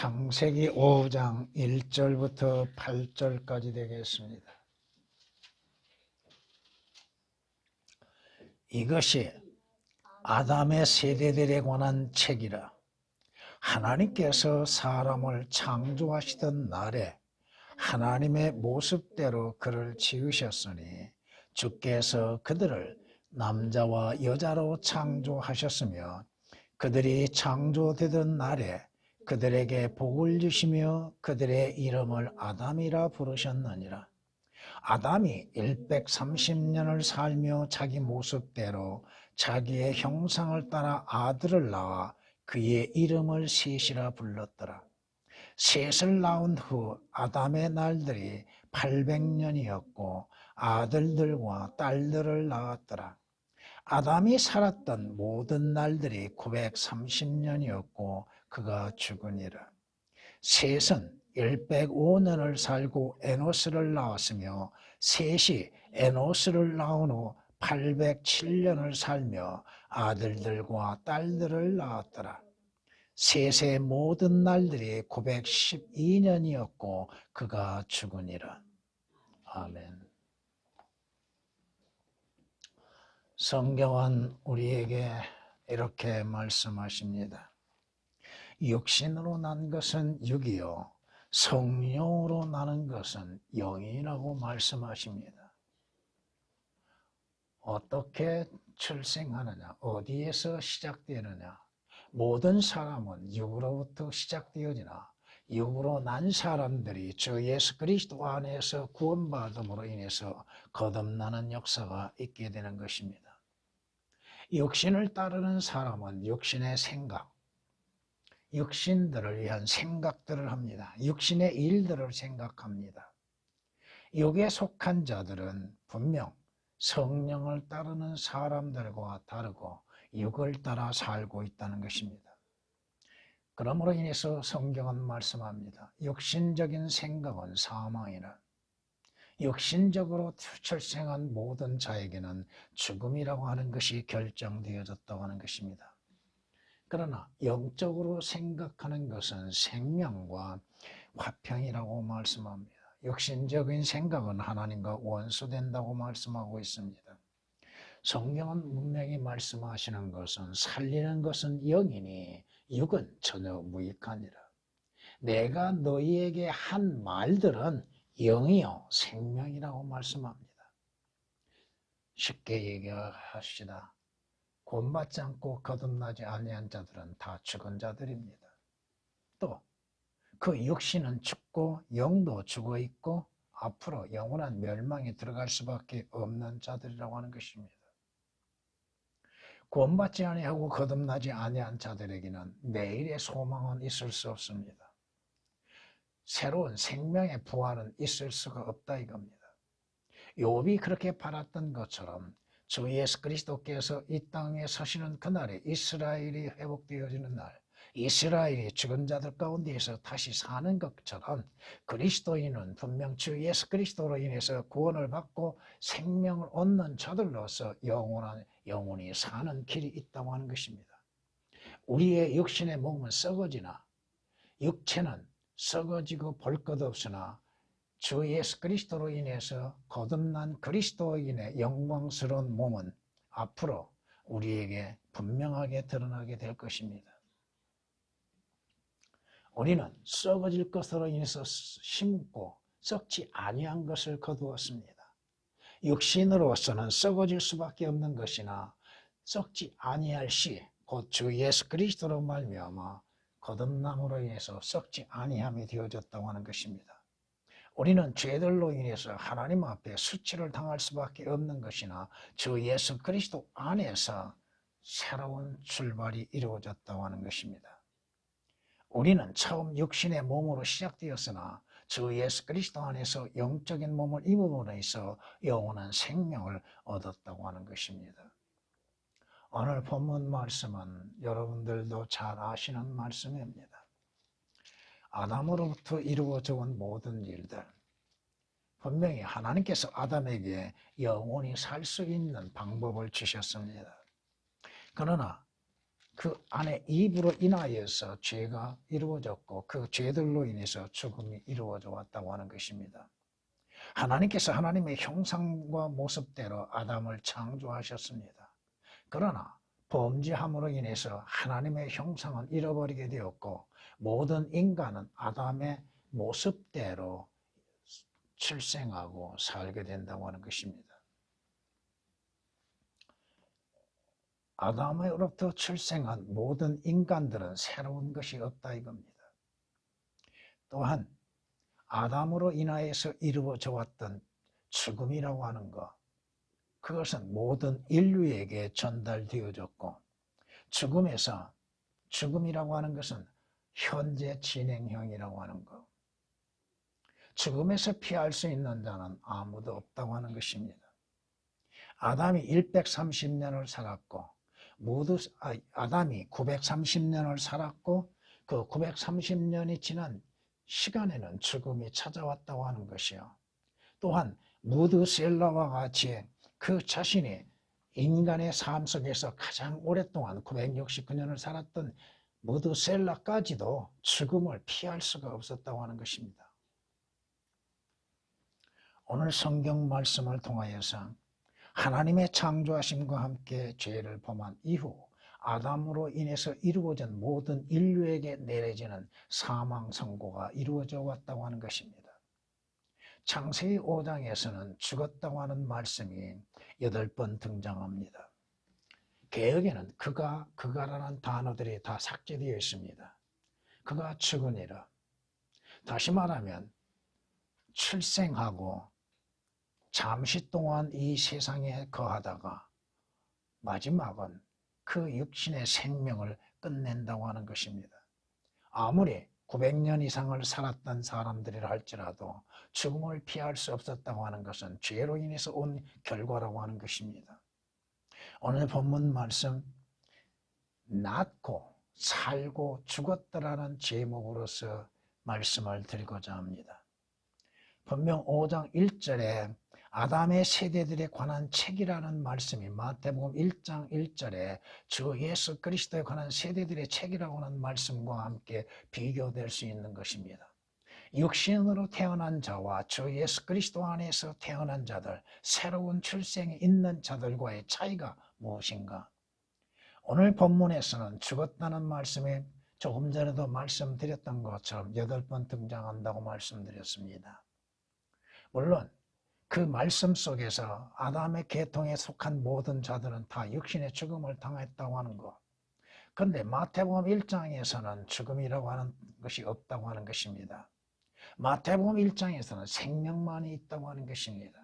창세기 5장 1절부터 8절까지 되겠습니다. 이것이 아담의 세대들에 관한 책이라. 하나님께서 사람을 창조하시던 날에 하나님의 모습대로 그를 지으셨으니 주께서 그들을 남자와 여자로 창조하셨으며 그들이 창조되던 날에 그들에게 복을 주시며 그들의 이름을 아담이라 부르셨느니라. 아담이 130년을 살며 자기 모습대로 자기의 형상을 따라 아들을 낳아 그의 이름을 셋이라 불렀더라. 셋을 낳은 후 아담의 날들이 800년이었고 아들들과 딸들을 낳았더라. 아담이 살았던 모든 날들이 930년이었고 그가 죽으니라. 셋은 105년을 살고 에노스를 낳았으며 셋이 에노스를 낳은 후 807년을 살며 아들들과 딸들을 낳았더라. 셋의 모든 날들이 912년이었고 그가 죽으니라. 아멘. 성경은 우리에게 이렇게 말씀하십니다. 육신으로 난 것은 육이요 성령으로 나는 것은 영이라고 말씀하십니다. 어떻게 출생하느냐, 어디에서 시작되느냐, 모든 사람은 육으로부터 시작되어지나 육으로 난 사람들이 주 예수 그리스도 안에서 구원받음으로 인해서 거듭나는 역사가 있게 되는 것입니다. 육신을 따르는 사람은 육신의 생각, 육신들을 위한 생각들을 합니다. 육신의 일들을 생각합니다. 육에 속한 자들은 분명 성령을 따르는 사람들과 다르고 육을 따라 살고 있다는 것입니다. 그러므로 인해서 성경은 말씀합니다. 육신적인 생각은 사망이라. 육신적으로 출생한 모든 자에게는 죽음이라고 하는 것이 결정되어졌다고 하는 것입니다. 그러나 영적으로 생각하는 것은 생명과 화평이라고 말씀합니다. 육신적인 생각은 하나님과 원수된다고 말씀하고 있습니다. 성경은 분명히 말씀하시는 것은 살리는 것은 영이니 육은 전혀 무익하니라. 내가 너희에게 한 말들은 영이요 생명이라고 말씀합니다. 쉽게 얘기하시다. 구원받지 않고 거듭나지 아니한 자들은 다 죽은 자들입니다. 또 그 육신은 죽고 영도 죽어 있고 앞으로 영원한 멸망에 들어갈 수밖에 없는 자들이라고 하는 것입니다. 구원받지 아니하고 거듭나지 아니한 자들에게는 내일의 소망은 있을 수 없습니다. 새로운 생명의 부활은 있을 수가 없다 이겁니다. 욥이 그렇게 바랐던 것처럼 주 예수 그리스도께서 이 땅에 서시는 그날에 이스라엘이 회복되어지는 날, 이스라엘이 죽은 자들 가운데에서 다시 사는 것처럼 그리스도인은 분명 주 예수 그리스도로 인해서 구원을 받고 생명을 얻는 자들로서 영원히 사는 길이 있다고 하는 것입니다. 우리의 육신의 몸은 썩어지나 육체는 썩어지고 볼 것 없으나 주 예수 그리스도로 인해서 거듭난 그리스도인의 영광스러운 몸은 앞으로 우리에게 분명하게 드러나게 될 것입니다. 우리는 썩어질 것으로 인해서 심고 썩지 아니한 것을 거두었습니다. 육신으로서는 썩어질 수밖에 없는 것이나 썩지 아니할 시 곧 주 예수 그리스도로 말미암아 거듭남으로 인해서 썩지 아니함이 되어졌다고 하는 것입니다. 우리는 죄들로 인해서 하나님 앞에 수치를 당할 수밖에 없는 것이나 주 예수 그리스도 안에서 새로운 출발이 이루어졌다고 하는 것입니다. 우리는 처음 육신의 몸으로 시작되었으나 주 예수 그리스도 안에서 영적인 몸을 입음으로 해서 영원한 생명을 얻었다고 하는 것입니다. 오늘 본문 말씀은 여러분들도 잘 아시는 말씀입니다. 아담으로부터 이루어져 온 모든 일들, 분명히 하나님께서 아담에게 영원히 살 수 있는 방법을 주셨습니다. 그러나 그 안에 입으로 인하여서 죄가 이루어졌고 그 죄들로 인해서 죽음이 이루어져 왔다고 하는 것입니다. 하나님께서 하나님의 형상과 모습대로 아담을 창조하셨습니다. 그러나 범죄함으로 인해서 하나님의 형상은 잃어버리게 되었고 모든 인간은 아담의 모습대로 출생하고 살게 된다고 하는 것입니다. 아담으로부터 출생한 모든 인간들은 새로운 것이 없다 이겁니다. 또한 아담으로 인하여서 이루어져 왔던 죽음이라고 하는 것, 그것은 모든 인류에게 전달되어졌고 죽음이라고 하는 것은 현재 진행형이라고 하는 것, 죽음에서 피할 수 있는 자는 아무도 없다고 하는 것입니다. 아담이 130년을 살았고 아담이 930년을 살았고 그 930년이 지난 시간에는 죽음이 찾아왔다고 하는 것이요. 또한 무드셀라와 같이 그 자신이 인간의 삶 속에서 가장 오랫동안 969년을 살았던 무드셀라까지도 죽음을 피할 수가 없었다고 하는 것입니다. 오늘 성경 말씀을 통하여서 하나님의 창조하심과 함께 죄를 범한 이후 아담으로 인해서 이루어진 모든 인류에게 내려지는 사망 선고가 이루어져 왔다고 하는 것입니다. 창세기 5장에서는 죽었다고 하는 말씀이 8번 등장합니다. 개역에는 그가라는 단어들이 다 삭제되어 있습니다. 그가 죽으니라. 다시 말하면 출생하고 잠시 동안 이 세상에 거하다가 마지막은 그 육신의 생명을 끝낸다고 하는 것입니다. 아무리 900년 이상을 살았던 사람들이라 할지라도 죽음을 피할 수 없었다고 하는 것은 죄로 인해서 온 결과라고 하는 것입니다. 오늘 본문 말씀 낳고 살고 죽었더라는 제목으로서 말씀을 드리고자 합니다. 분명 5장 1절에 아담의 세대들에 관한 책이라는 말씀이 마태복음 1장 1절에 주 예수 그리스도에 관한 세대들의 책이라고 하는 말씀과 함께 비교될 수 있는 것입니다. 육신으로 태어난 자와 주 예수 그리스도 안에서 태어난 자들, 새로운 출생이 있는 자들과의 차이가 무엇인가? 오늘 본문에서는 죽었다는 말씀이 조금 전에도 말씀드렸던 것처럼 8번 등장한다고 말씀드렸습니다. 물론 그 말씀 속에서 아담의 계통에 속한 모든 자들은 다 육신의 죽음을 당했다고 하는 것. 그런데 마태복음 1장에서는 죽음이라고 하는 것이 없다고 하는 것입니다. 마태복음 1장에서는 생명만이 있다고 하는 것입니다.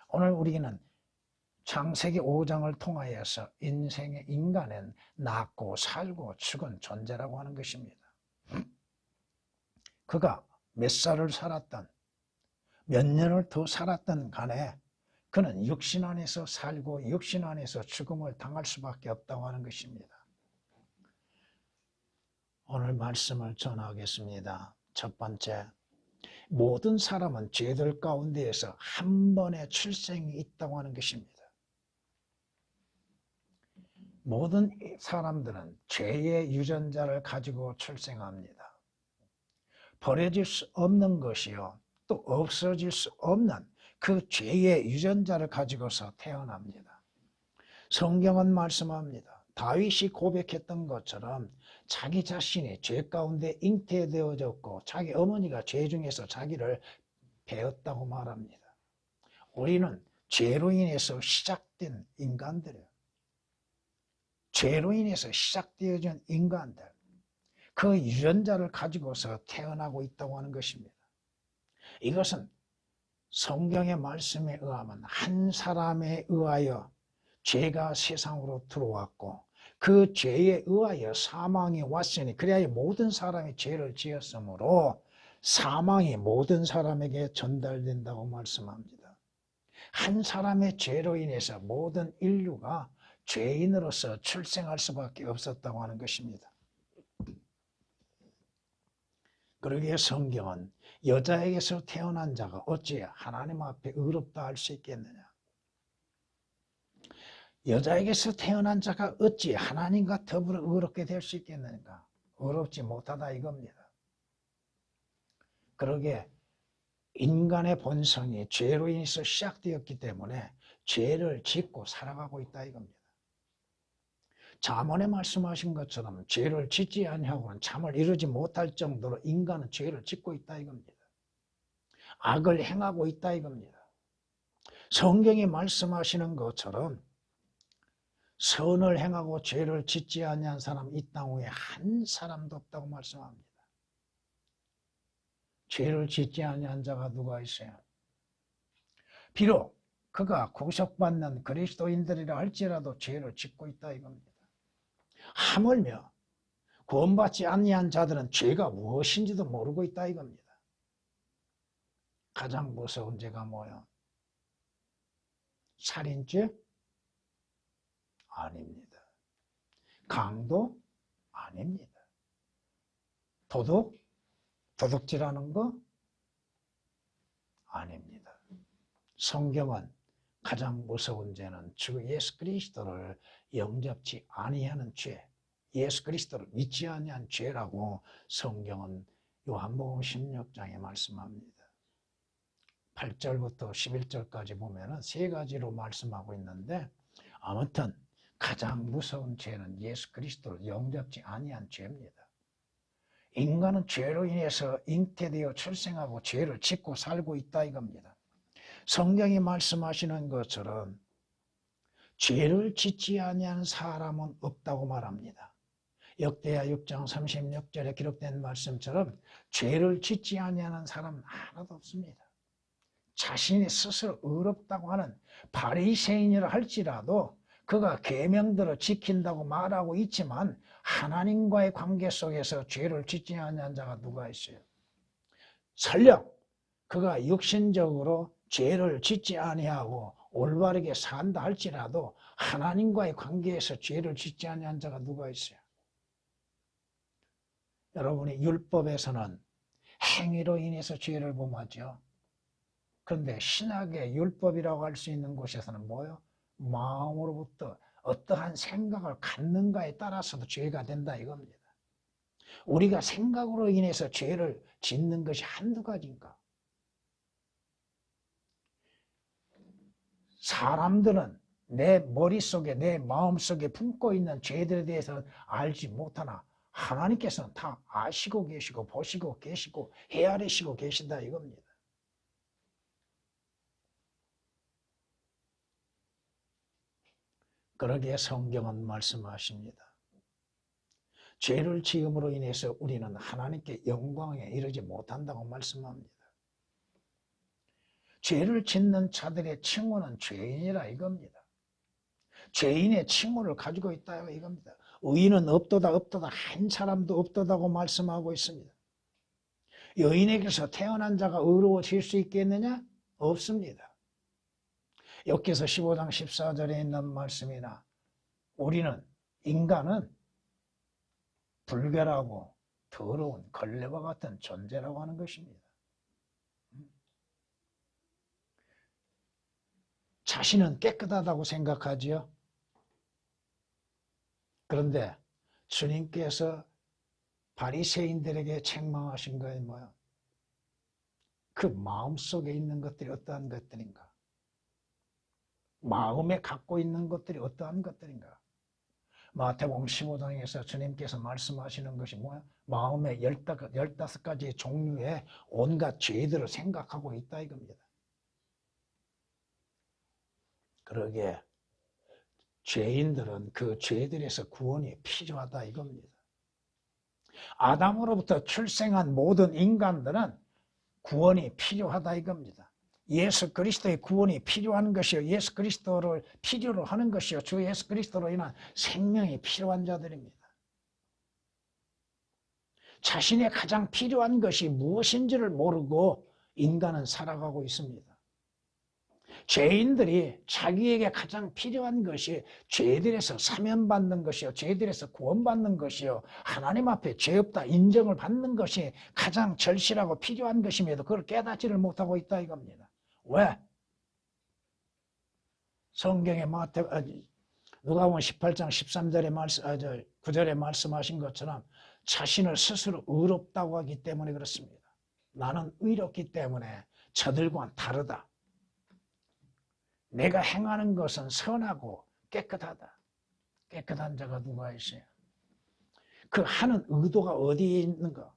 오늘 우리는 창세기 5장을 통하여서 인간은 낳고 살고 죽은 존재라고 하는 것입니다. 그가 몇 살을 살았던 몇 년을 더 살았던 간에 그는 육신 안에서 살고 육신 안에서 죽음을 당할 수밖에 없다고 하는 것입니다. 오늘 말씀을 전하겠습니다. 첫 번째, 모든 사람은 죄들 가운데에서 한 번의 출생이 있다고 하는 것입니다. 모든 사람들은 죄의 유전자를 가지고 출생합니다. 버려질 수 없는 것이요 또 없어질 수 없는 그 죄의 유전자를 가지고서 태어납니다. 성경은 말씀합니다. 다윗이 고백했던 것처럼 자기 자신이 죄 가운데 잉태되어졌고 자기 어머니가 죄 중에서 자기를 배었다고 말합니다. 우리는 죄로 인해서 시작된 인간들이에요. 죄로 인해서 시작되어진 인간들, 그 유전자를 가지고서 태어나고 있다고 하는 것입니다. 이것은 성경의 말씀에 의하면 한 사람에 의하여 죄가 세상으로 들어왔고 그 죄에 의하여 사망이 왔으니 그래야 모든 사람이 죄를 지었으므로 사망이 모든 사람에게 전달된다고 말씀합니다. 한 사람의 죄로 인해서 모든 인류가 죄인으로서 출생할 수밖에 없었다고 하는 것입니다. 그러기에 성경은 여자에게서 태어난 자가 어찌 하나님 앞에 의롭다 할 수 있겠느냐? 여자에게서 태어난 자가 어찌 하나님과 더불어 의롭게 될 수 있겠는가? 의롭지 못하다 이겁니다. 그러게 인간의 본성이 죄로 인해서 시작되었기 때문에 죄를 짓고 살아가고 있다 이겁니다. 잠언에 말씀하신 것처럼 죄를 짓지 아니하고는 잠을 이루지 못할 정도로 인간은 죄를 짓고 있다 이겁니다. 악을 행하고 있다 이겁니다. 성경이 말씀하시는 것처럼 선을 행하고 죄를 짓지 아니한 사람 이 땅 위에 한 사람도 없다고 말씀합니다. 죄를 짓지 아니한 자가 누가 있어요? 비록 그가 구속받는 그리스도인들이라 할지라도 죄를 짓고 있다 이겁니다. 하물며 구원받지 아니한 자들은 죄가 무엇인지도 모르고 있다 이겁니다. 가장 무서운 죄가 뭐예요? 살인죄? 아닙니다. 강도? 아닙니다. 도둑질하는 거? 아닙니다. 성경은 가장 무서운 죄는 주 예수 그리스도를 영접치 아니하는 죄, 예수 그리스도를 믿지 아니한 죄라고 성경은 요한복음 16장에 말씀합니다. 8절부터 11절까지 보면 세 가지로 말씀하고 있는데 아무튼 가장 무서운 죄는 예수 그리스도를 영접지 아니한 죄입니다. 인간은 죄로 인해서 잉태되어 출생하고 죄를 짓고 살고 있다 이겁니다. 성경이 말씀하시는 것처럼 죄를 짓지 아니하는 사람은 없다고 말합니다. 역대하 6장 36절에 기록된 말씀처럼 죄를 짓지 아니하는 사람은 하나도 없습니다. 자신이 스스로 의롭다고 하는 바리새인이라 할지라도 그가 계명대로 지킨다고 말하고 있지만 하나님과의 관계 속에서 죄를 짓지 아니한 자가 누가 있어요? 설령 그가 육신적으로 죄를 짓지 아니하고 올바르게 산다 할지라도 하나님과의 관계에서 죄를 짓지 아니한 자가 누가 있어요? 여러분이 율법에서는 행위로 인해서 죄를 범하죠. 그런데 신학의 율법이라고 할 수 있는 곳에서는 뭐예요? 마음으로부터 어떠한 생각을 갖는가에 따라서도 죄가 된다 이겁니다. 우리가 생각으로 인해서 죄를 짓는 것이 한두 가지인가? 사람들은 내 머릿속에 내 마음속에 품고 있는 죄들에 대해서 알지 못하나 하나님께서는 다 아시고 계시고 보시고 계시고 헤아리시고 계신다 이겁니다. 그러기에 성경은 말씀하십니다. 죄를 지음으로 인해서 우리는 하나님께 영광에 이르지 못한다고 말씀합니다. 죄를 짓는 자들의 칭호는 죄인이라 이겁니다. 죄인의 칭호를 가지고 있다 이겁니다. 의인은 없도다 한 사람도 없도다고 말씀하고 있습니다. 여인에게서 태어난 자가 의로워질 수 있겠느냐? 없습니다. 욥기서 15장 14절에 있는 말씀이나 우리는 인간은 불결하고 더러운 걸레와 같은 존재라고 하는 것입니다. 자신은 깨끗하다고 생각하지요. 그런데 주님께서 바리새인들에게 책망하신 것이 뭐예요? 그 마음속에 있는 것들이 어떠한 것들인가? 마음에 갖고 있는 것들이 어떠한 것들인가? 마태복음 15장에서 주님께서 말씀하시는 것이 뭐야? 마음에 15가지 종류의 온갖 죄들을 생각하고 있다 이겁니다. 그러기에 죄인들은 그 죄들에서 구원이 필요하다 이겁니다. 아담으로부터 출생한 모든 인간들은 구원이 필요하다 이겁니다. 예수 그리스도의 구원이 필요한 것이요, 예수 그리스도를 필요로 하는 것이요, 주 예수 그리스도로 인한 생명이 필요한 자들입니다. 자신의 가장 필요한 것이 무엇인지를 모르고 인간은 살아가고 있습니다. 죄인들이 자기에게 가장 필요한 것이 죄들에서 사면받는 것이요, 죄들에서 구원받는 것이요, 하나님 앞에 죄 없다 인정을 받는 것이 가장 절실하고 필요한 것임에도 그걸 깨닫지를 못하고 있다 이겁니다. 왜? 성경의 누가복음 18장 13절에 9절에 말씀하신 것처럼 자신을 스스로 의롭다고 하기 때문에 그렇습니다. 나는 의롭기 때문에 저들과는 다르다. 내가 행하는 것은 선하고 깨끗하다. 깨끗한 자가 누가 있어요? 그 하는 의도가 어디에 있는가?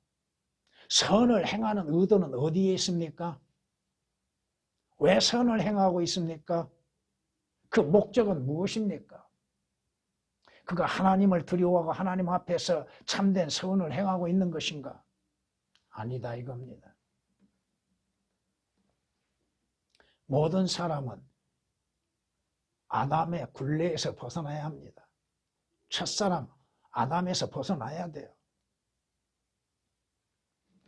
선을 행하는 의도는 어디에 있습니까? 왜 선을 행하고 있습니까? 그 목적은 무엇입니까? 그가 하나님을 두려워하고 하나님 앞에서 참된 선을 행하고 있는 것인가? 아니다 이겁니다. 모든 사람은 아담의 굴레에서 벗어나야 합니다. 첫사람 아담에서 벗어나야 돼요.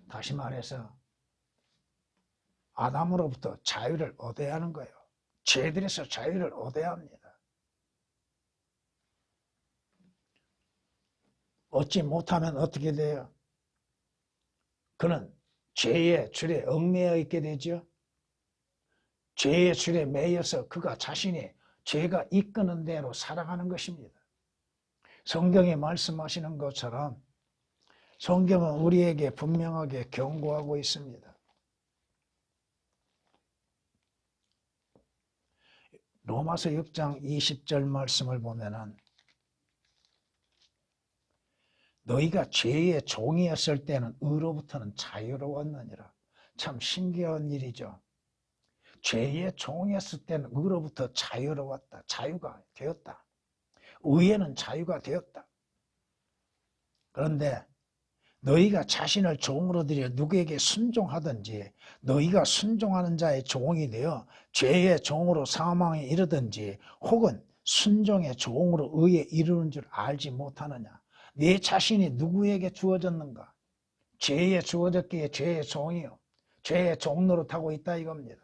다시 말해서 아담으로부터 자유를 얻어야 하는 거예요. 죄들에서 자유를 얻어야 합니다. 얻지 못하면 어떻게 돼요? 그는 죄의 줄에 얽매여 있게 되죠. 죄의 줄에 매여서 그가 자신이 죄가 이끄는 대로 살아가는 것입니다. 성경에 말씀하시는 것처럼 성경은 우리에게 분명하게 경고하고 있습니다. 로마서 6장 20절 말씀을 보면은 너희가 죄의 종이었을 때는 의로부터는 자유로웠느니라. 참 신기한 일이죠. 죄의 종이었을 때는 의로부터 자유로웠다. 자유가 되었다. 의에는 자유가 되었다. 그런데 너희가 자신을 종으로 들여 누구에게 순종하든지 너희가 순종하는 자의 종이 되어 죄의 종으로 사망에 이르든지 혹은 순종의 종으로 의에 이르는 줄 알지 못하느냐. 내 자신이 누구에게 주어졌는가? 죄에 주어졌기에 죄의 종이요. 죄의 종노릇하고 있다 이겁니다.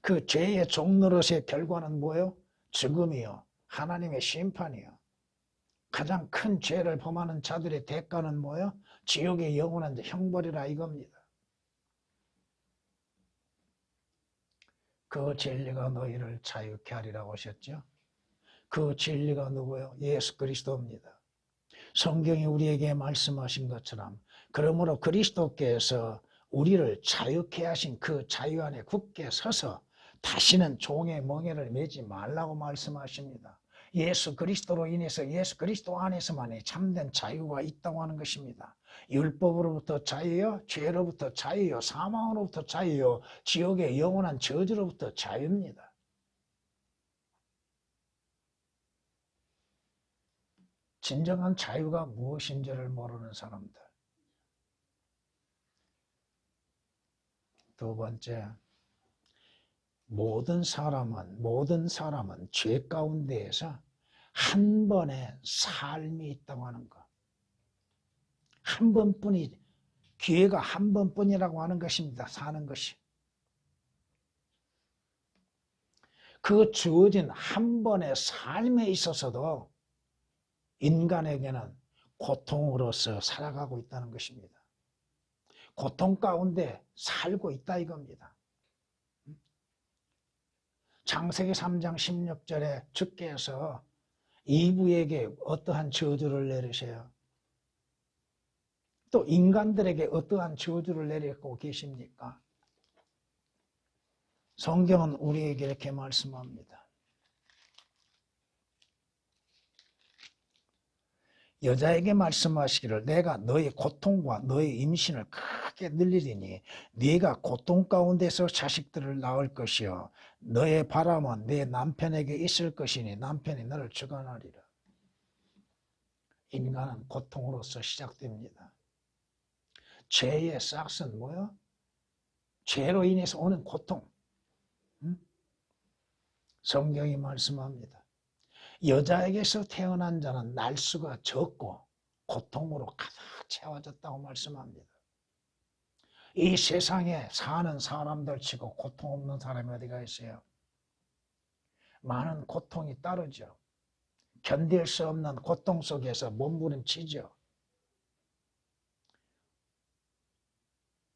그 죄의 종노릇의 결과는 뭐예요? 죽음이요. 하나님의 심판이요. 가장 큰 죄를 범하는 자들의 대가는 뭐예요? 지옥의 영원한 형벌이라 이겁니다. 그 진리가 너희를 자유케 하리라고 하셨죠. 그 진리가 누구예요? 예수 그리스도입니다. 성경이 우리에게 말씀하신 것처럼 그러므로 그리스도께서 우리를 자유케 하신 그 자유 안에 굳게 서서 다시는 종의 멍에를 매지 말라고 말씀하십니다. 예수 그리스도로 인해서 예수 그리스도 안에서만이 참된 자유가 있다고 하는 것입니다. 율법으로부터 자유요, 죄로부터 자유요, 사망으로부터 자유요, 지옥의 영원한 저주로부터 자유입니다. 진정한 자유가 무엇인지를 모르는 사람들. 두 번째, 모든 사람은 죄 가운데에서 한 번의 삶이 있다고 하는 것. 한 번뿐이, 기회가 한 번뿐이라고 하는 것입니다. 사는 것이. 그 주어진 한 번의 삶에 있어서도 인간에게는 고통으로서 살아가고 있다는 것입니다. 고통 가운데 살고 있다 이겁니다. 창세기 3장 16절에 주께서 이브에게 어떠한 저주를 내리세요? 또 인간들에게 어떠한 저주를 내리고 계십니까? 성경은 우리에게 이렇게 말씀합니다. 여자에게 말씀하시기를 내가 너의 고통과 너의 임신을 크게 늘리리니 네가 고통 가운데서 자식들을 낳을 것이요 너의 바람은 네 남편에게 있을 것이니 남편이 너를 주관하리라. 인간은 고통으로서 시작됩니다. 죄의 싹은 뭐요? 죄로 인해서 오는 고통. 성경이 말씀합니다. 여자에게서 태어난 자는 날수가 적고 고통으로 가득 채워졌다고 말씀합니다. 이 세상에 사는 사람들 치고 고통 없는 사람이 어디가 있어요? 많은 고통이 따르죠. 견딜 수 없는 고통 속에서 몸부림치죠.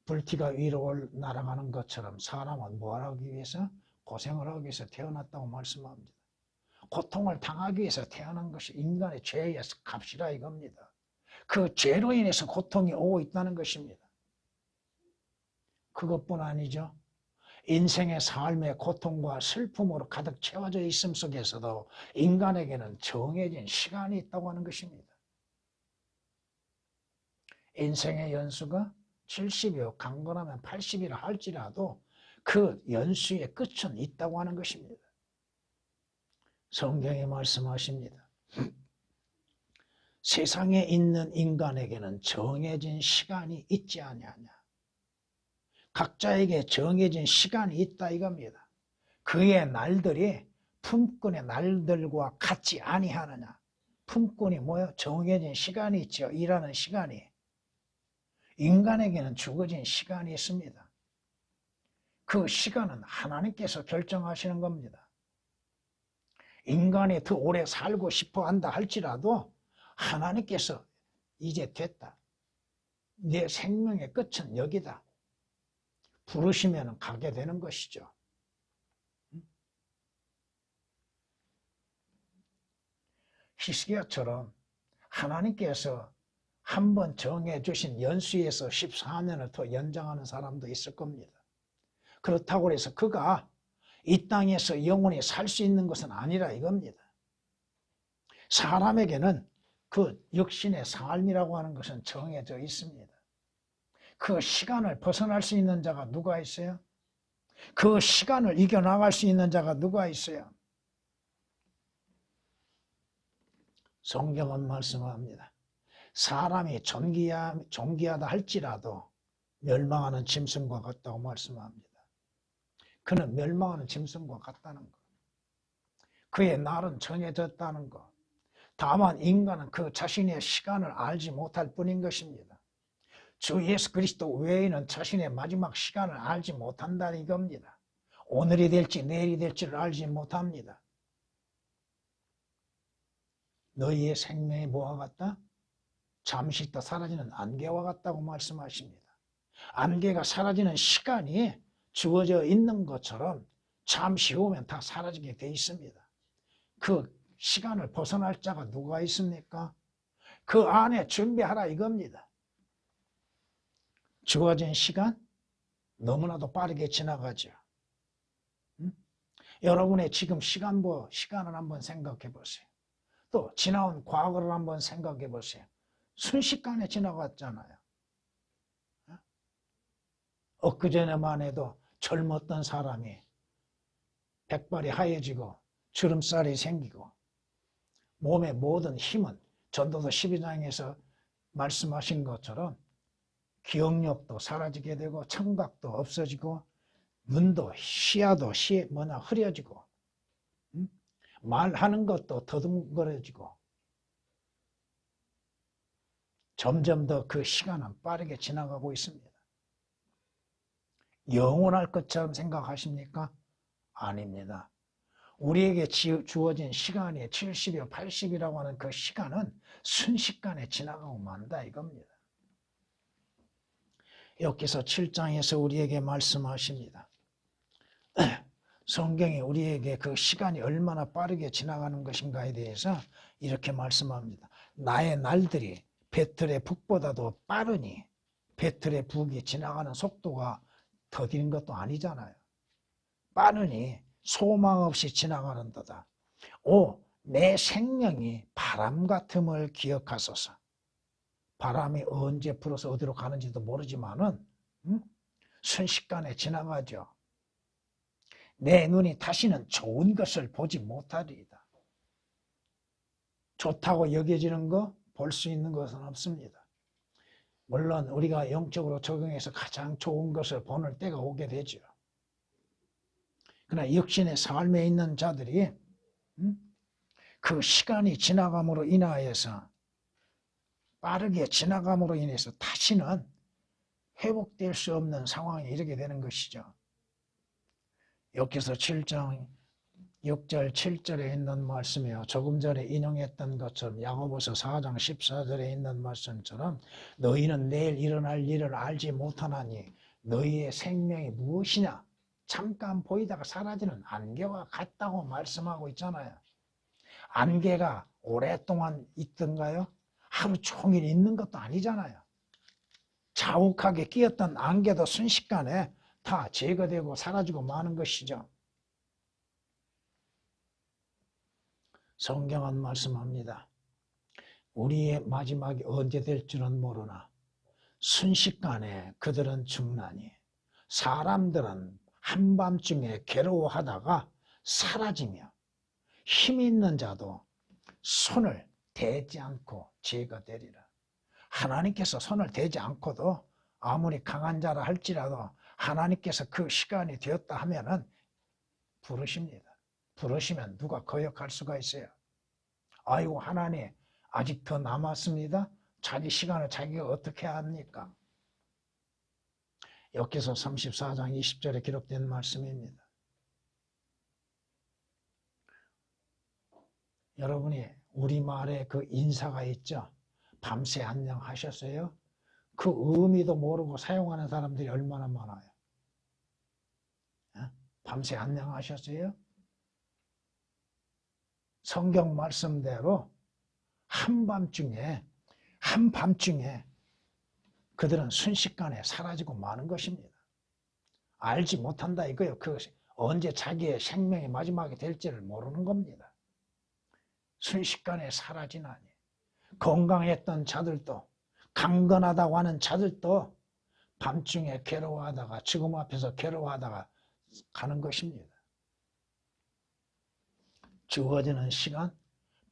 불티가 위로 날아가는 것처럼 사람은 뭘 하기 위해서? 고생을 하기 위해서 태어났다고 말씀합니다. 고통을 당하기 위해서 태어난 것이 인간의 죄의 값이라 이겁니다. 그 죄로 인해서 고통이 오고 있다는 것입니다. 그것뿐 아니죠. 인생의 삶의 고통과 슬픔으로 가득 채워져 있음 속에서도 인간에게는 정해진 시간이 있다고 하는 것입니다. 인생의 연수가 70이요 강건하면 80이라 할지라도 그 연수의 끝은 있다고 하는 것입니다. 성경이 말씀하십니다. 세상에 있는 인간에게는 정해진 시간이 있지 아니하냐. 각자에게 정해진 시간이 있다 이겁니다. 그의 날들이 품꾼의 날들과 같지 아니하느냐. 품꾼이 뭐요? 정해진 시간이 있죠. 일하는 시간이. 인간에게는 주어진 시간이 있습니다. 그 시간은 하나님께서 결정하시는 겁니다. 인간이 더 오래 살고 싶어 한다 할지라도 하나님께서 이제 됐다. 내 생명의 끝은 여기다. 부르시면 가게 되는 것이죠. 히스기야처럼 하나님께서 한번 정해주신 연수에서 14년을 더 연장하는 사람도 있을 겁니다. 그렇다고 해서 그가 이 땅에서 영원히 살 수 있는 것은 아니라 이겁니다. 사람에게는 그 육신의 삶이라고 하는 것은 정해져 있습니다. 그 시간을 벗어날 수 있는 자가 누가 있어요? 그 시간을 이겨나갈 수 있는 자가 누가 있어요? 성경은 말씀합니다. 사람이 존귀하다 할지라도 멸망하는 짐승과 같다고 말씀합니다. 그는 멸망하는 짐승과 같다는 것. 그의 날은 정해졌다는 것. 다만 인간은 그 자신의 시간을 알지 못할 뿐인 것입니다. 주 예수 그리스도 외에는 자신의 마지막 시간을 알지 못한다는 이겁니다. 오늘이 될지 내일이 될지를 알지 못합니다. 너희의 생명이 뭐와 같다? 잠시 있다 사라지는 안개와 같다고 말씀하십니다. 안개가 사라지는 시간이 주어져 있는 것처럼 잠시 후면 다 사라지게 돼 있습니다. 그 시간을 벗어날 자가 누가 있습니까? 그 안에 준비하라 이겁니다. 주어진 시간 너무나도 빠르게 지나가죠. 여러분의 지금 시간을 한번 생각해 보세요. 또 지나온 과거를 한번 생각해 보세요. 순식간에 지나갔잖아요. 엊그전에만 해도 젊었던 사람이 백발이 하얘지고 주름살이 생기고 몸의 모든 힘은 전도서 12장에서 말씀하신 것처럼 기억력도 사라지게 되고 청각도 없어지고 눈도 시야도 흐려지고 말하는 것도 더듬거려지고 점점 더 그 시간은 빠르게 지나가고 있습니다. 영원할 것처럼 생각하십니까? 아닙니다. 우리에게 주어진 시간이 70이요 80이라고 하는 그 시간은 순식간에 지나가고 만다 이겁니다. 여기서 7장에서 우리에게 말씀하십니다. 성경이 우리에게 그 시간이 얼마나 빠르게 지나가는 것인가에 대해서 이렇게 말씀합니다. 나의 날들이 배틀의 북보다도 빠르니 배틀의 북이 지나가는 속도가 더딘 것도 아니잖아요. 빠르니 소망 없이 지나가는도다. 내 생명이 바람 같음을 기억하소서. 바람이 언제 불어서 어디로 가는지도 모르지만은 순식간에 지나가죠. 내 눈이 다시는 좋은 것을 보지 못하리이다. 좋다고 여겨지는 거 볼 수 있는 것은 없습니다. 물론 우리가 영적으로 적용해서 가장 좋은 것을 보는 때가 오게 되죠. 그러나 육신의 삶에 있는 자들이 그 시간이 지나감으로 인하여서 빠르게 지나감으로 인해서 다시는 회복될 수 없는 상황에 이르게 되는 것이죠. 여기서 7장 6절 7절에 있는 말씀이요. 조금 전에 인용했던 것처럼 야고보서 4장 14절에 있는 말씀처럼 너희는 내일 일어날 일을 알지 못하나니 너희의 생명이 무엇이냐? 잠깐 보이다가 사라지는 안개와 같다고 말씀하고 있잖아요. 안개가 오랫동안 있던가요? 하루 종일 있는 것도 아니잖아요. 자욱하게 끼었던 안개도 순식간에 다 제거되고 사라지고 마는 것이죠. 성경은 말씀합니다. 우리의 마지막이 언제 될 줄은 모르나 순식간에 그들은 죽나니 사람들은 한밤중에 괴로워하다가 사라지며 힘 있는 자도 손을 대지 않고 제거되리라. 하나님께서 손을 대지 않고도 아무리 강한 자라 할지라도 하나님께서 그 시간이 되었다 하면은 부르십니다. 부르시면 누가 거역할 수가 있어요? 아이고 하나님 아직 더 남았습니다. 자기 시간을 자기가 어떻게 합니까? 욥기서 34장 20절에 기록된 말씀입니다. 여러분이 우리말에 그 인사가 있죠. 밤새 안녕하셨어요? 그 의미도 모르고 사용하는 사람들이 얼마나 많아요. 밤새 안녕하셨어요? 성경 말씀대로 한밤중에 그들은 순식간에 사라지고 마는 것입니다. 알지 못한다 이거예요. 그것이 언제 자기의 생명의 마지막이 될지를 모르는 겁니다. 순식간에 사라지나니 건강했던 자들도 강건하다고 하는 자들도 밤중에 괴로워하다가 죽음 앞에서 괴로워하다가 가는 것입니다. 주어지는 시간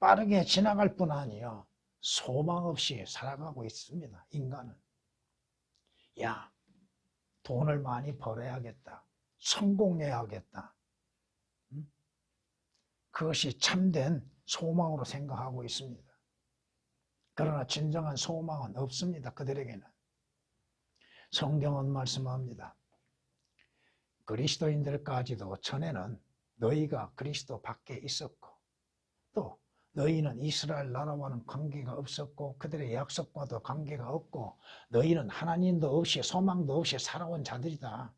빠르게 지나갈 뿐 아니요 소망 없이 살아가고 있습니다. 인간은. 야, 돈을 많이 벌어야겠다. 성공해야겠다. 그것이 참된 소망으로 생각하고 있습니다. 그러나 진정한 소망은 없습니다. 그들에게는. 성경은 말씀합니다. 그리스도인들까지도 전에는 너희가 그리스도 밖에 있었고 또 너희는 이스라엘 나라와는 관계가 없었고 그들의 약속과도 관계가 없고 너희는 하나님도 없이 소망도 없이 살아온 자들이다.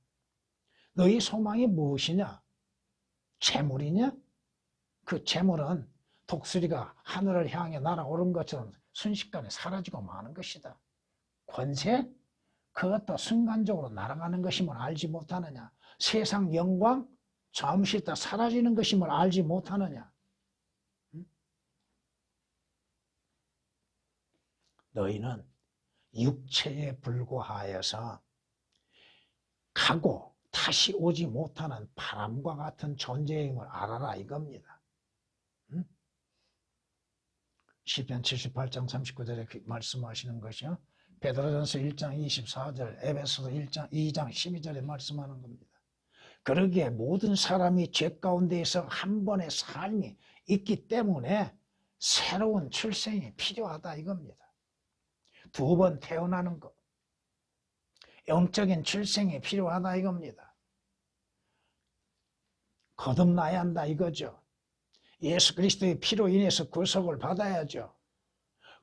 너희 소망이 무엇이냐? 재물이냐? 그 재물은 독수리가 하늘을 향해 날아오른 것처럼 순식간에 사라지고 마는 것이다. 권세? 그것도 순간적으로 날아가는 것임을 알지 못하느냐? 세상 영광? 잠시 있다 사라지는 것임을 알지 못하느냐? 너희는 육체에 불과하여서 가고 다시 오지 못하는 바람과 같은 존재임을 알아라 이겁니다. 시편 78장 39절에 말씀하시는 것이요. 베드로전서 1장 24절, 에베소서 1장 2장 12절에 말씀하는 겁니다. 그러기에 모든 사람이 죄 가운데에서 한 번의 삶이 있기 때문에 새로운 출생이 필요하다 이겁니다. 두 번 태어나는 것, 영적인 출생이 필요하다 이겁니다. 거듭나야 한다 이거죠. 예수 그리스도의 피로 인해서 구속을 받아야죠.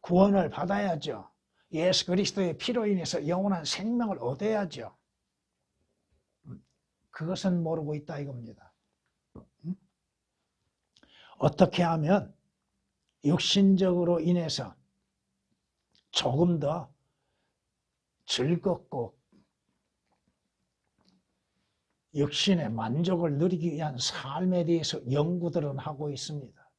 구원을 받아야죠. 예수 그리스도의 피로 인해서 영원한 생명을 얻어야죠. 그것은 모르고 있다 이겁니다. 어떻게 하면 육신적으로 인해서 조금 더 즐겁고 육신의 만족을 누리기 위한 삶에 대해서 연구들은 하고 있습니다.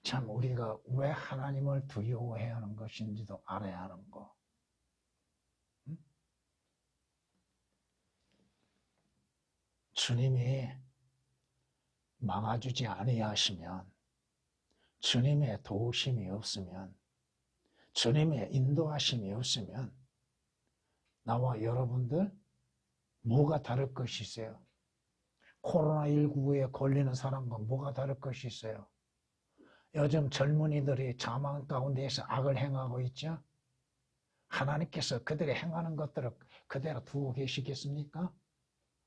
참 우리가 왜 하나님을 두려워해야 하는 것인지도 알아야 하는 거. 주님이 막아주지 아니하시면, 주님의 도우심이 없으면, 주님의 인도하심이 없으면 나와 여러분들 뭐가 다를 것이 있어요? 코로나19에 걸리는 사람과 뭐가 다를 것이 있어요? 요즘 젊은이들이 자망 가운데에서 악을 행하고 있죠? 하나님께서 그들이 행하는 것들을 그대로 두고 계시겠습니까?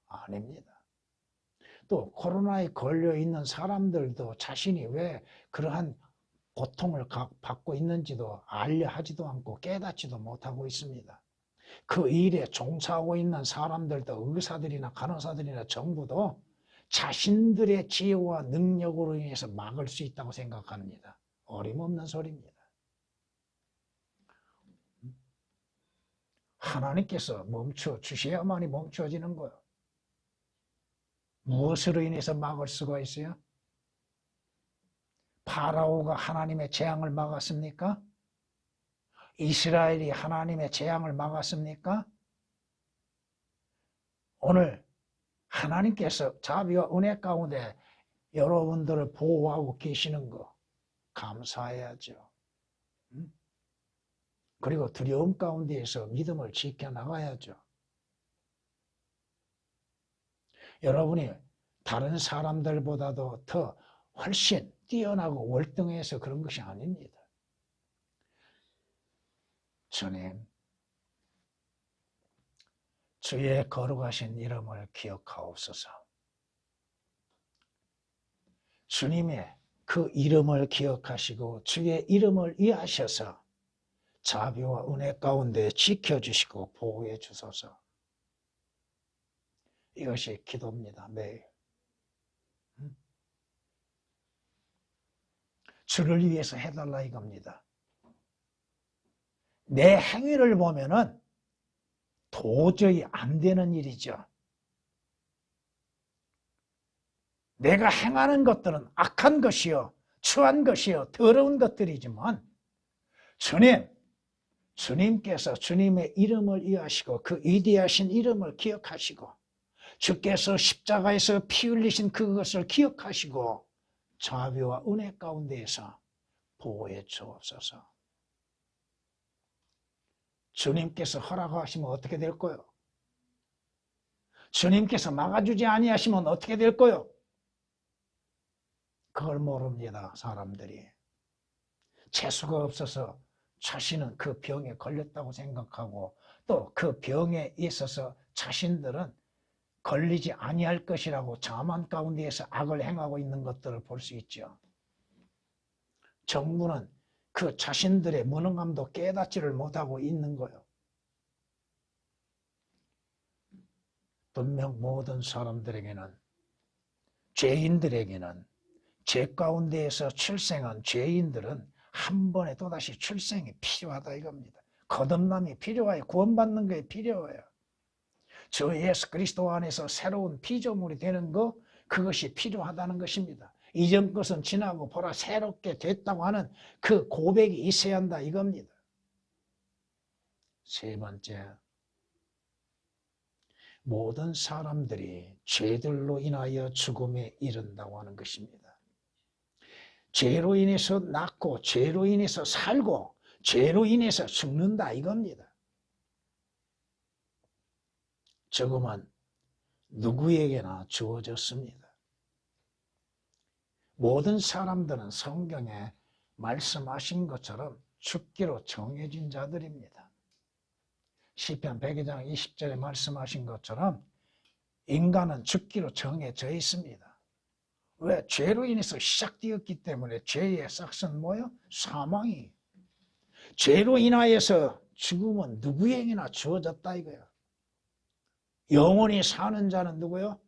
아닙니다. 또 코로나에 걸려있는 사람들도 자신이 왜 그러한 고통을 받고 있는지도 알려 하지도 않고 깨닫지도 못하고 있습니다. 그 일에 종사하고 있는 사람들도 의사들이나 간호사들이나 정부도 자신들의 지혜와 능력으로 인해서 막을 수 있다고 생각합니다. 어림없는 소리입니다. 하나님께서 멈춰 주셔야만이 멈춰지는 거예요. 무엇으로 인해서 막을 수가 있어요? 파라오가 하나님의 재앙을 막았습니까? 이스라엘이 하나님의 재앙을 막았습니까? 오늘 하나님께서 자비와 은혜 가운데 여러분들을 보호하고 계시는 거 감사해야죠. 그리고 두려움 가운데에서 믿음을 지켜나가야죠. 여러분이 다른 사람들보다도 더 훨씬 뛰어나고 월등해서 그런 것이 아닙니다. 주님, 주의 거룩하신 이름을 기억하옵소서. 주님의 그 이름을 기억하시고 주의 이름을 이해하셔서 자비와 은혜 가운데 지켜주시고 보호해 주소서. 이것이 기도입니다. 매일. 주를 위해서 해달라 이겁니다. 내 행위를 보면은 도저히 안 되는 일이죠. 내가 행하는 것들은 악한 것이요, 추한 것이요, 더러운 것들이지만 주님께서 주님의 이름을 이해하시고 그 위대하신 이름을 기억하시고 주께서 십자가에서 피 흘리신 그것을 기억하시고 자비와 은혜 가운데에서 보호해 주옵소서. 주님께서 허락하시면 어떻게 될 거요? 주님께서 막아주지 아니하시면 어떻게 될 거요? 그걸 모릅니다, 사람들이. 재수가 없어서 자신은 그 병에 걸렸다고 생각하고 또 그 병에 있어서 자신들은 걸리지 아니할 것이라고 자만 가운데에서 악을 행하고 있는 것들을 볼 수 있죠. 정부는 그 자신들의 무능함도 깨닫지를 못하고 있는 거예요. 분명 모든 사람들에게는, 죄인들에게는, 죄 가운데에서 출생한 죄인들은 한 번에 또다시 출생이 필요하다 이겁니다. 거듭남이 필요해요. 구원받는 게 필요해요. 주 예수 그리스도 안에서 새로운 피조물이 되는 것, 그것이 필요하다는 것입니다. 이전 것은 지나고 보라 새롭게 됐다고 하는 그 고백이 있어야 한다 이겁니다. 세 번째, 모든 사람들이 죄들로 인하여 죽음에 이른다고 하는 것입니다. 죄로 인해서 낳고 죄로 인해서 살고 죄로 인해서 죽는다 이겁니다. 죽음은 누구에게나 주어졌습니다. 모든 사람들은 성경에 말씀하신 것처럼 죽기로 정해진 자들입니다. 시편 102장 20절에 말씀하신 것처럼 인간은 죽기로 정해져 있습니다. 왜? 죄로 인해서 시작되었기 때문에 죄의 싹은 뭐예요? 사망이. 죄로 인하여서 죽음은 누구에게나 주어졌다 이거예요. 영원히 사는 자는 누구요?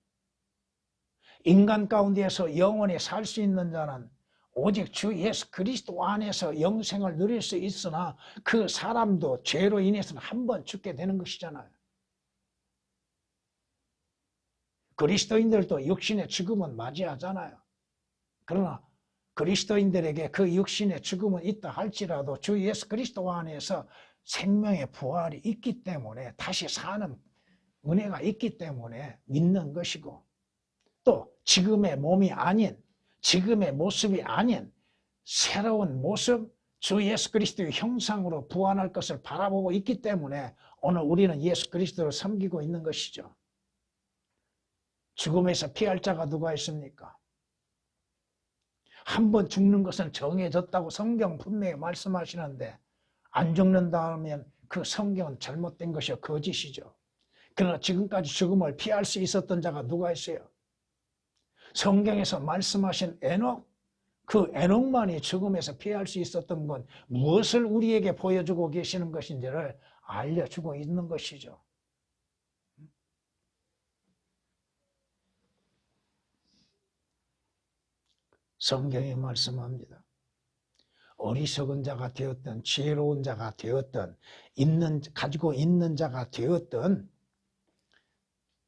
인간 가운데에서 영원히 살 수 있는 자는 오직 주 예수 그리스도 안에서 영생을 누릴 수 있으나 그 사람도 죄로 인해서는 한 번 죽게 되는 것이잖아요. 그리스도인들도 육신의 죽음은 맞이하잖아요. 그러나 그리스도인들에게 그 육신의 죽음은 있다 할지라도 주 예수 그리스도 안에서 생명의 부활이 있기 때문에 다시 사는 은혜가 있기 때문에 믿는 것이고 또 지금의 몸이 아닌 지금의 모습이 아닌 새로운 모습 주 예수 그리스도의 형상으로 부활할 것을 바라보고 있기 때문에 오늘 우리는 예수 그리스도를 섬기고 있는 것이죠. 죽음에서 피할 자가 누가 있습니까? 한 번 죽는 것은 정해졌다고 성경 분명히 말씀하시는데 안 죽는다 하면 그 성경은 잘못된 것이요 거짓이죠. 그러나 지금까지 죽음을 피할 수 있었던 자가 누가 있어요? 성경에서 말씀하신 에녹, 그 에녹만이 죽음에서 피할 수 있었던 건 무엇을 우리에게 보여주고 계시는 것인지를 알려주고 있는 것이죠. 성경이 말씀합니다. 어리석은 자가 되었든 지혜로운 자가 되었든 가지고 있는 자가 되었든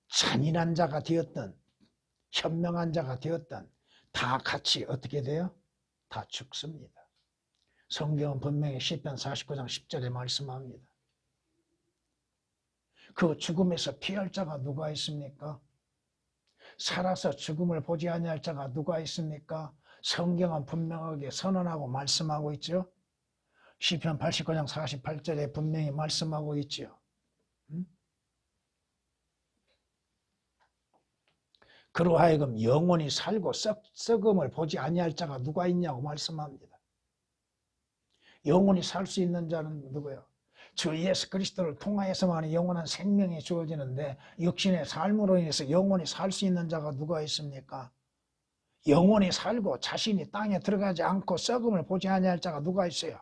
잔인한 자가 되었든 현명한 자가 되었든 다 같이 어떻게 돼요? 다 죽습니다. 성경은 분명히 시편 49장 10절에 말씀합니다. 그 죽음에서 피할 자가 누가 있습니까? 살아서 죽음을 보지 아니할 자가 누가 있습니까? 성경은 분명하게 선언하고 말씀하고 있죠. 시편 89장 48절에 분명히 말씀하고 있죠. 그러하여금 영원히 살고 썩음을 보지 아니할 자가 누가 있냐고 말씀합니다. 영원히 살 수 있는 자는 누구예요? 주 예수 그리스도를 통하여서만 영원한 생명이 주어지는데 육신의 삶으로 인해서 영원히 살 수 있는 자가 누가 있습니까? 영원히 살고 자신이 땅에 들어가지 않고 썩음을 보지 아니할 자가 누가 있어요?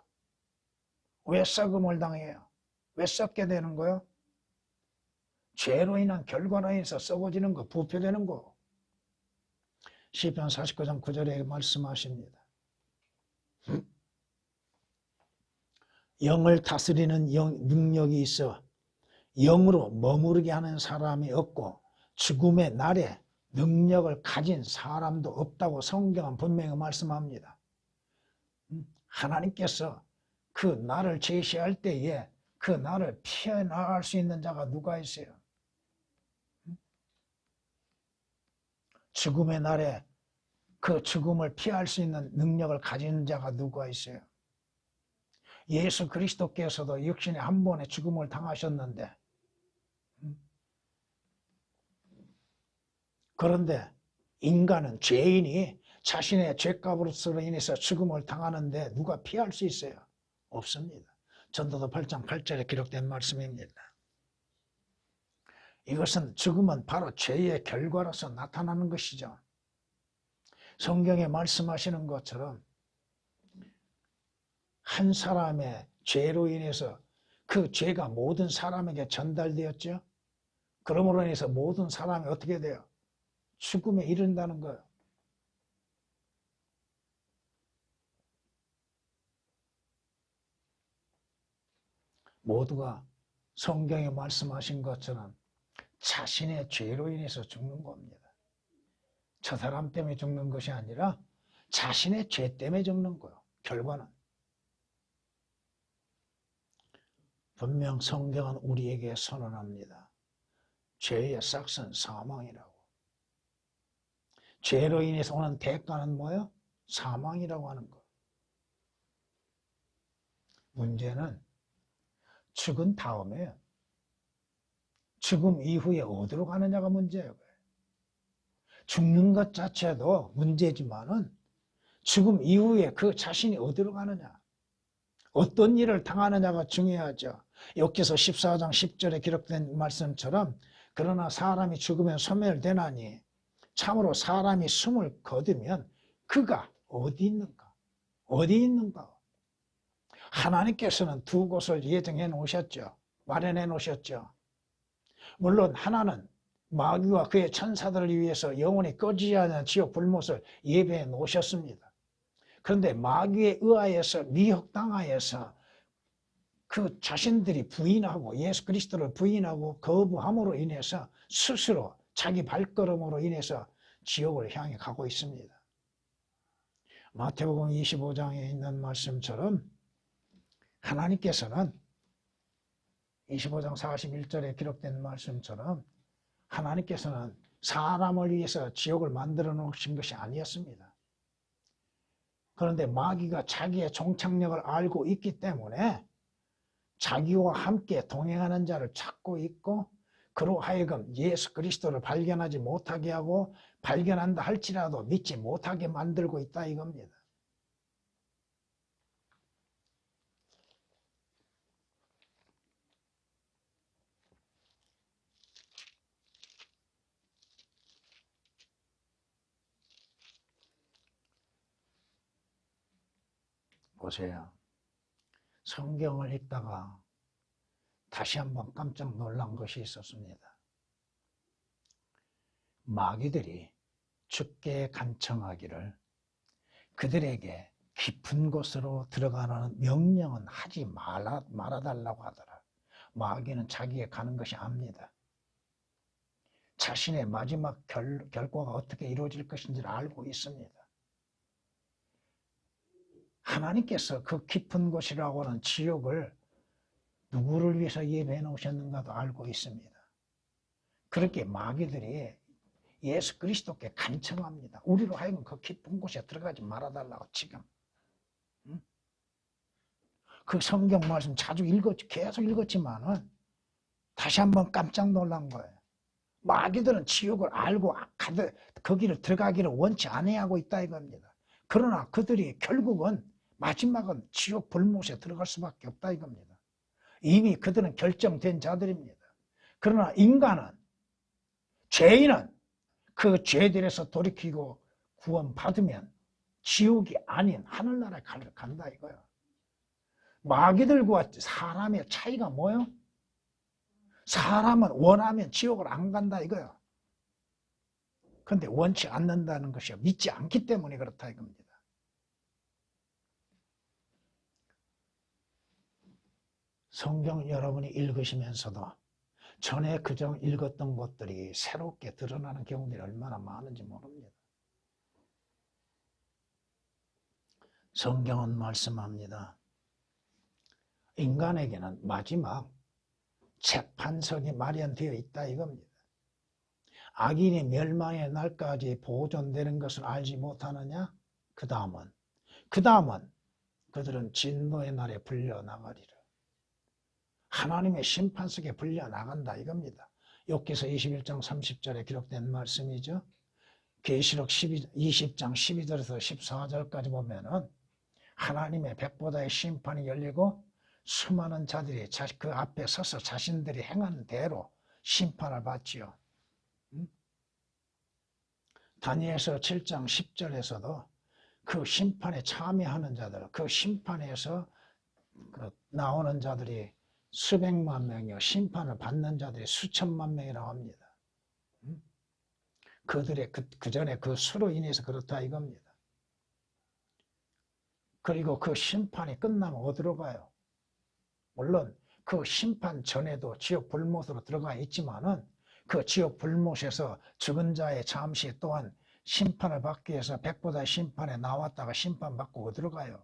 왜 썩음을 당해요? 왜 썩게 되는 거요? 죄로 인한 결과로 인해서 썩어지는 거, 부패되는 거. 시편 49장 9절에 말씀하십니다. 영을 다스리는 능력이 있어 영으로 머무르게 하는 사람이 없고 죽음의 날에 능력을 가진 사람도 없다고 성경은 분명히 말씀합니다. 하나님께서 그 날을 제시할 때에 그 날을 피해 나갈 수 있는 자가 누가 있어요? 죽음의 날에 그 죽음을 피할 수 있는 능력을 가진 자가 누가 있어요? 예수 그리스도께서도 육신에 한 번의 죽음을 당하셨는데 그런데 인간은 죄인이 자신의 죄값으로 인해서 죽음을 당하는데 누가 피할 수 있어요? 없습니다. 전도서 8장 8절에 기록된 말씀입니다. 이것은 죽음은 바로 죄의 결과로서 나타나는 것이죠. 성경에 말씀하시는 것처럼 한 사람의 죄로 인해서 그 죄가 모든 사람에게 전달되었죠. 그러므로 인해서 모든 사람이 어떻게 돼요? 죽음에 이른다는 거예요. 모두가 성경에 말씀하신 것처럼 자신의 죄로 인해서 죽는 겁니다. 저 사람 때문에 죽는 것이 아니라 자신의 죄 때문에 죽는 거예요. 결과는. 분명 성경은 우리에게 선언합니다. 죄의 삭은 사망이라고. 죄로 인해서 오는 대가는 뭐예요? 사망이라고 하는 거. 문제는 죽은 다음에 죽음 이후에 어디로 가느냐가 문제예요. 죽는 것 자체도 문제지만은 죽음 이후에 그 자신이 어디로 가느냐, 어떤 일을 당하느냐가 중요하죠. 욥기서 14장 10절에 기록된 말씀처럼 그러나 사람이 죽으면 소멸되나니 참으로 사람이 숨을 거두면 그가 어디 있는가? 어디 있는가? 하나님께서는 두 곳을 예정해 놓으셨죠. 마련해 놓으셨죠. 물론 하나는 마귀와 그의 천사들을 위해서 영원히 꺼지지 않는 지옥 불못을 예배해 놓으셨습니다. 그런데 마귀에 의하여서 미혹당하여서 그 자신들이 부인하고 예수 그리스도를 부인하고 거부함으로 인해서 스스로 자기 발걸음으로 인해서 지옥을 향해 가고 있습니다. 마태복음 25장에 있는 말씀처럼 하나님께서는 25장 41절에 기록된 말씀처럼 하나님께서는 사람을 위해서 지옥을 만들어 놓으신 것이 아니었습니다. 그런데 마귀가 자기의 종착역을 알고 있기 때문에 자기와 함께 동행하는 자를 찾고 있고 그로 하여금 예수 그리스도를 발견하지 못하게 하고 발견한다 할지라도 믿지 못하게 만들고 있다 이겁니다. 보세요. 성경을 읽다가 다시 한번 깜짝 놀란 것이 있었습니다. 마귀들이 주께 간청하기를 그들에게 깊은 곳으로 들어가는 명령은 하지 말아달라고 하더라. 마귀는 자기가 가는 것이 압니다. 자신의 마지막 결과가 어떻게 이루어질 것인지를 알고 있습니다. 하나님께서 그 깊은 곳이라고 하는 지옥을 누구를 위해서 예배해 놓으셨는가도 알고 있습니다. 그렇게 마귀들이 예수 그리스도께 간청합니다. 우리로 하여금 그 깊은 곳에 들어가지 말아달라고 지금. 그 성경 말씀 자주 계속 읽었지만은 다시 한번 깜짝 놀란 거예요. 마귀들은 지옥을 알고 거기를 들어가기를 원치 아니하고 있다 이겁니다. 그러나 그들이 결국은 마지막은 지옥 불못에 들어갈 수밖에 없다 이겁니다. 이미 그들은 결정된 자들입니다. 그러나 인간은, 죄인은 그 죄들에서 돌이키고 구원받으면 지옥이 아닌 하늘나라에 간다 이거예요. 마귀들과 사람의 차이가 뭐예요? 사람은 원하면 지옥을 안 간다 이거예요. 그런데 원치 않는다는 것이요. 믿지 않기 때문에 그렇다 이겁니다. 성경 여러분이 읽으시면서도 전에 그저 읽었던 것들이 새롭게 드러나는 경우들이 얼마나 많은지 모릅니다. 성경은 말씀합니다. 인간에게는 마지막 재판석이 마련되어 있다 이겁니다. 악인이 멸망의 날까지 보존되는 것을 알지 못하느냐? 그 다음은 그들은 진노의 날에 불려나가리라. 하나님의 심판석에 불려나간다 이겁니다. 욥기서 21장 30절에 기록된 말씀이죠. 계시록 20장 12절에서 14절까지 보면은 하나님의 백보다의 심판이 열리고 수많은 자들이 그 앞에 서서 자신들이 행한 대로 심판을 받지요. 다니엘서 7장 10절에서도 그 심판에 참여하는 자들, 그 심판에서 나오는 자들이 수백만 명이요, 심판을 받는 자들이 수천만 명이라고 합니다. 그들의 그 전에 그 수로 인해서 그렇다 이겁니다. 그리고 그 심판이 끝나면 어디로 가요? 물론 그 심판 전에도 지옥 불못으로 들어가 있지만은 그 지옥 불못에서 죽은 자의 잠시 또한 심판을 받기 위해서 백보다 심판에 나왔다가 심판받고 어디로 가요?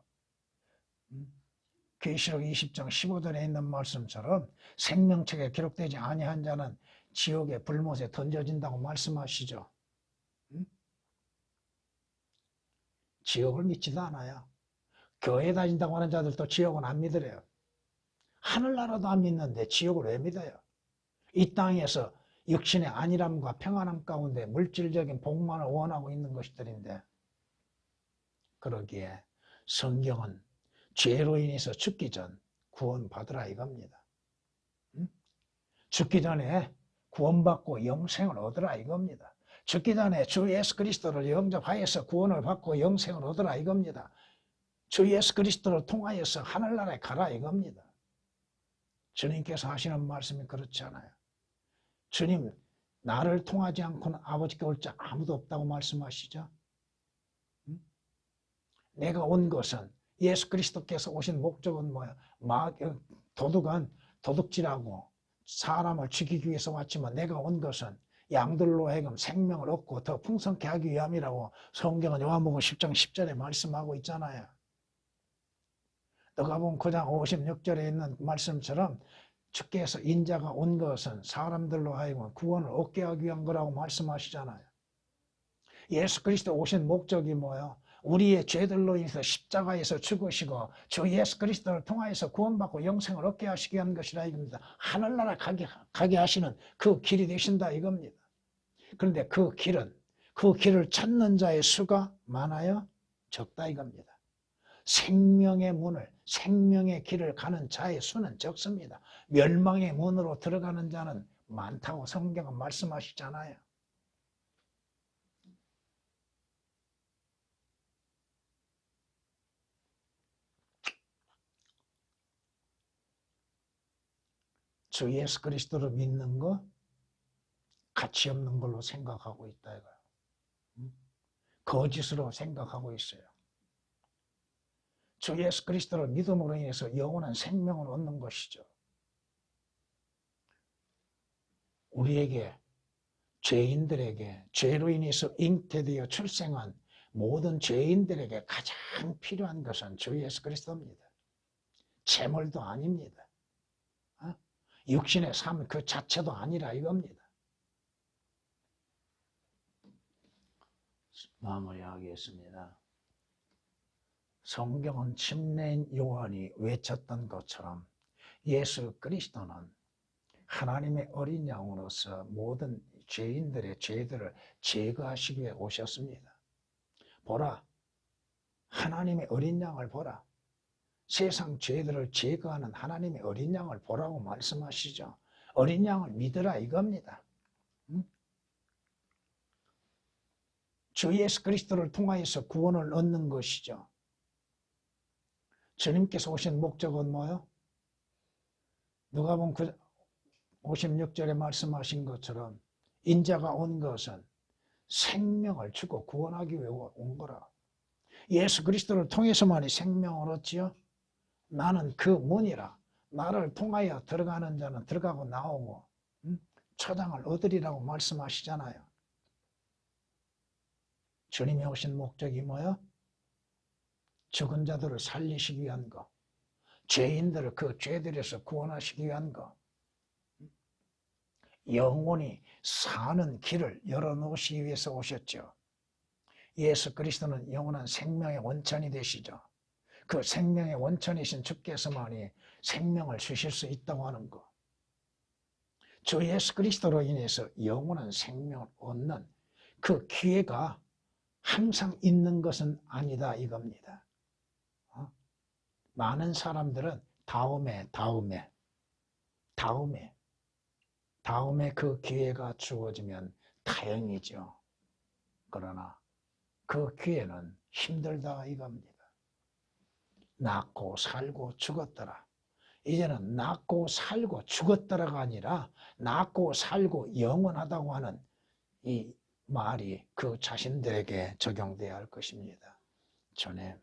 계시록 20장 15절에 있는 말씀처럼 생명책에 기록되지 아니한 자는 지옥의 불못에 던져진다고 말씀하시죠. 지옥을 믿지도 않아요. 교회 다닌다고 하는 자들도 지옥은 안 믿으래요. 하늘나라도 안 믿는데 지옥을 왜 믿어요? 이 땅에서 육신의 안일함과 평안함 가운데 물질적인 복만을 원하고 있는 것들인데, 그러기에 성경은 죄로 인해서 죽기 전 구원받으라 이겁니다. 죽기 전에 구원받고 영생을 얻으라 이겁니다. 죽기 전에 주 예수 그리스도를 영접하여서 구원을 받고 영생을 얻으라 이겁니다. 주 예수 그리스도를 통하여서 하늘나라에 가라 이겁니다. 주님께서 하시는 말씀이 그렇지 않아요. 주님, 나를 통하지 않고는 아버지께 올 자 아무도 없다고 말씀하시죠. 내가 온 것은, 예수 그리스도께서 오신 목적은 뭐야? 도둑은 도둑질하고 사람을 죽이기 위해서 왔지만 내가 온 것은 양들로 하여금 생명을 얻고 더 풍성케 하기 위함이라고 성경은 요한복음 10장 10절에 말씀하고 있잖아요. 너가 보면 9장 56절에 있는 말씀처럼 주께서 인자가 온 것은 사람들로 하여금 구원을 얻게 하기 위한 거라고 말씀하시잖아요. 예수 그리스도 오신 목적이 뭐예요? 우리의 죄들로 인해서 십자가에서 죽으시고 주 예수 그리스도를 통하여서 구원받고 영생을 얻게 하시기 위한 것이라 이겁니다. 하늘나라 가게 하시는 그 길이 되신다 이겁니다. 그런데 그 길을 찾는 자의 수가 많아요? 적다 이겁니다. 생명의 문을, 생명의 길을 가는 자의 수는 적습니다. 멸망의 문으로 들어가는 자는 많다고 성경은 말씀하시잖아요. 주 예수 그리스도를 믿는 거 가치 없는 걸로 생각하고 있다 이거야. 거짓으로 생각하고 있어요. 주 예수 그리스도를 믿음으로 인해서 영원한 생명을 얻는 것이죠. 우리에게 죄인들에게 죄로 인해서 잉태되어 출생한 모든 죄인들에게 가장 필요한 것은 주 예수 그리스도입니다. 재물도 아닙니다. 육신의 삶 그 자체도 아니라 이겁니다. 마무리하겠습니다. 성경은 침례인 요한이 외쳤던 것처럼 예수 그리스도는 하나님의 어린 양으로서 모든 죄인들의 죄들을 제거하시기 위해 오셨습니다. 보라, 하나님의 어린 양을 보라. 세상 죄들을 제거하는 하나님의 어린 양을 보라고 말씀하시죠. 어린 양을 믿으라 이겁니다. 주 예수 그리스도를 통하여서 구원을 얻는 것이죠. 주님께서 오신 목적은 뭐요? 누가복음 56절에 말씀하신 것처럼 인자가 온 것은 생명을 주고 구원하기 위해 온 거라. 예수 그리스도를 통해서만이 생명을 얻지요. 나는 그 문이라. 나를 통하여 들어가는 자는 들어가고 나오고 초장을 얻으리라고 말씀하시잖아요. 주님이 오신 목적이 뭐예요? 죽은 자들을 살리시기 위한 거, 죄인들을 그 죄들에서 구원하시기 위한 거, 영원히 사는 길을 열어놓으시기 위해서 오셨죠. 예수 그리스도는 영원한 생명의 원천이 되시죠. 그 생명의 원천이신 주께서만이 생명을 주실 수 있다고 하는 거. 주 예수 그리스도로 인해서 영원한 생명을 얻는 그 기회가 항상 있는 것은 아니다 이겁니다. 많은 사람들은 다음에 그 기회가 주어지면 다행이죠. 그러나 그 기회는 힘들다 이겁니다. 낳고 살고 죽었더라. 이제는 낳고 살고 죽었더라가 아니라 낳고 살고 영원하다고 하는 이 말이 그 자신들에게 적용돼야 할 것입니다. 전에